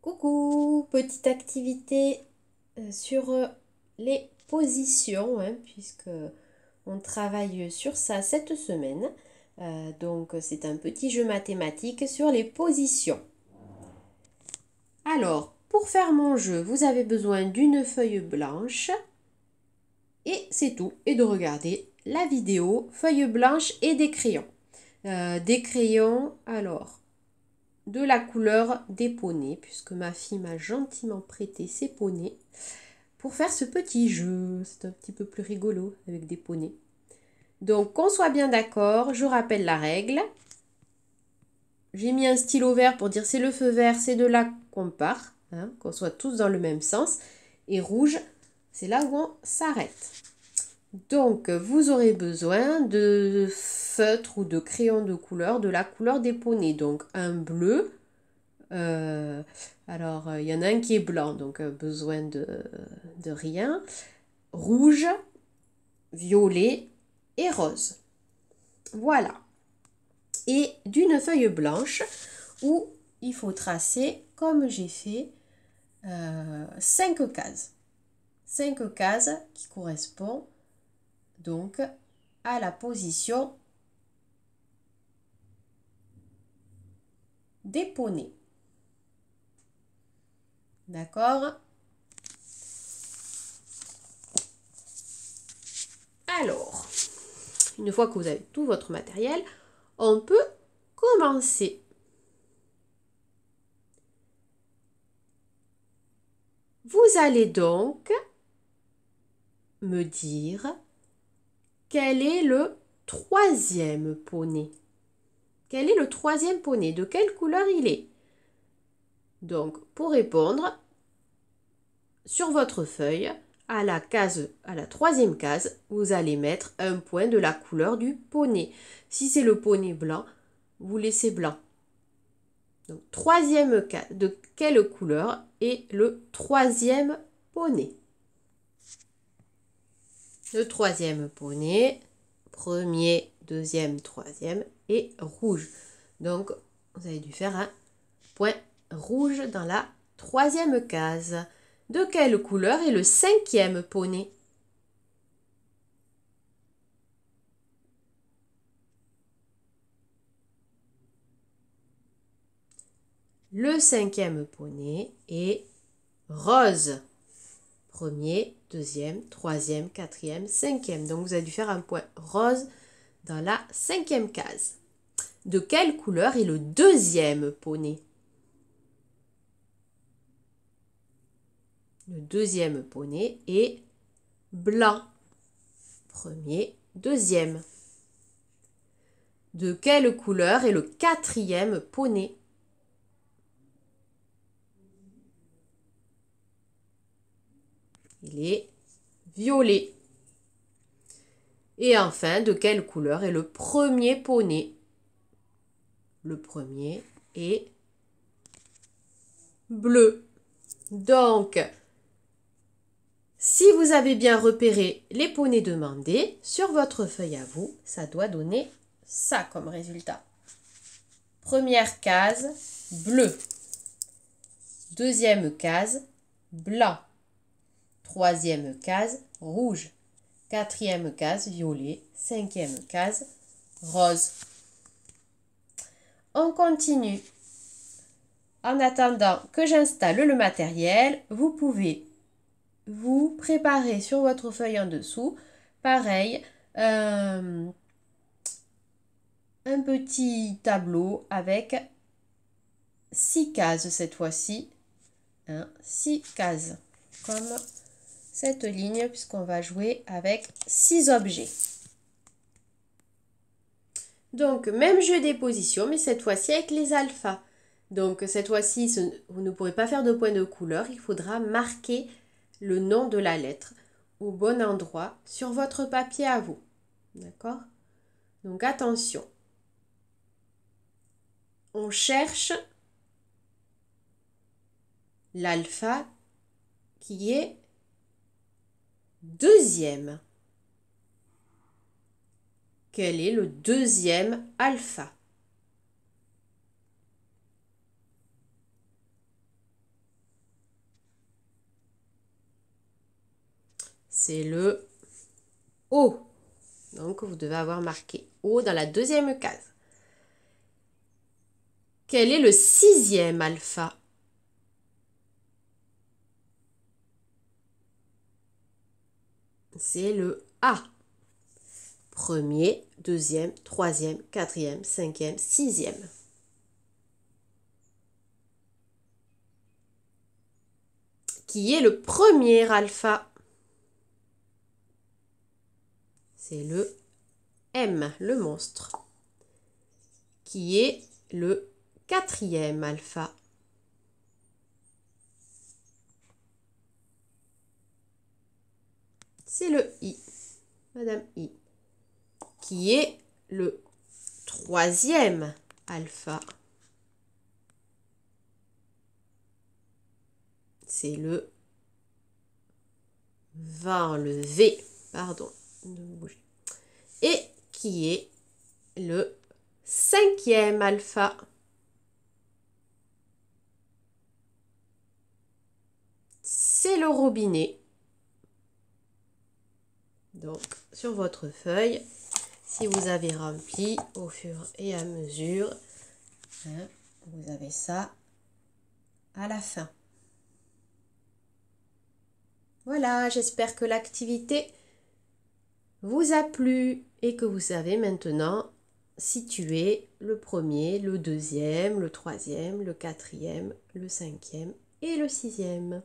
Coucou, petite activité sur les positions, puisque on travaille sur ça cette semaine. Donc c'est un petit jeu mathématique sur les positions. Alors, pour faire mon jeu, vous avez besoin d'une feuille blanche et c'est tout. Et de regarder la vidéo, feuille blanche et des crayons. Alors, de la couleur des poneys, puisque ma fille m'a gentiment prêté ses poneys pour faire ce petit jeu. C'est un petit peu plus rigolo avec des poneys. Donc, qu'on soit bien d'accord, je rappelle la règle. J'ai mis un stylo vert pour dire c'est le feu vert, c'est de là qu'on part, qu'on soit tous dans le même sens. Et rouge, c'est là où on s'arrête. Donc, vous aurez besoin de feutres ou de crayons de couleur, de la couleur des poneys. Donc, un bleu. Il y en a un qui est blanc, donc besoin de rien. Rouge, violet et rose. Voilà. Et d'une feuille blanche où il faut tracer, comme j'ai fait, 5 cases. 5 cases qui correspondent donc à la position des poneys. D'accord? Alors, une fois que vous avez tout votre matériel, on peut commencer. Vous allez donc me dire quel est le troisième poney. Quel est le troisième poney? De quelle couleur il est? Donc, pour répondre, sur votre feuille, à la troisième case, vous allez mettre un point de la couleur du poney. Si c'est le poney blanc, vous laissez blanc. Donc, troisième case, de quelle couleur est le troisième poney? Le troisième poney, premier, deuxième, troisième et rouge. Donc, vous avez dû faire un point rouge dans la troisième case. De quelle couleur est le cinquième poney? Le cinquième poney est rose. Premier, deuxième, troisième, quatrième, cinquième. Donc, vous avez dû faire un point rose dans la cinquième case. De quelle couleur est le deuxième poney? Le deuxième poney est blanc. Premier, deuxième. De quelle couleur est le quatrième poney? Il est violet. Et enfin, de quelle couleur est le premier poney? Le premier est bleu. Donc, si vous avez bien repéré les poneys demandés, sur votre feuille à vous, ça doit donner ça comme résultat. Première case, bleu. Deuxième case, blanc. Troisième case, rouge. Quatrième case, violet. Cinquième case, rose. On continue. En attendant que j'installe le matériel, vous pouvez vous préparer sur votre feuille en dessous. Pareil, un petit tableau avec 6 cases cette fois-ci. 6 cases, comme cette ligne, puisqu'on va jouer avec 6 objets. Donc, même jeu des positions, mais cette fois-ci avec les alphas. Donc, cette fois-ci, vous ne pourrez pas faire de point de couleur. Il faudra marquer le nom de la lettre au bon endroit sur votre papier à vous. D'accord? Donc, attention. On cherche l'alpha qui est deuxième. Quel est le deuxième alpha? c'est le O. Donc, vous devez avoir marqué O dans la deuxième case. Quel est le sixième alpha? C'est le A. Premier, deuxième, troisième, quatrième, cinquième, sixième. Qui est le premier alpha? C'est le M, le monstre. Qui est le quatrième alpha? C'est le I, Madame I. Qui est le troisième alpha? C'est le V, pardon, de bouger. Et qui est le cinquième alpha? C'est le robinet. Donc, sur votre feuille, si vous avez rempli au fur et à mesure, vous avez ça à la fin. Voilà, j'espère que l'activité vous a plu et que vous savez maintenant situer le premier, le deuxième, le troisième, le quatrième, le cinquième et le sixième.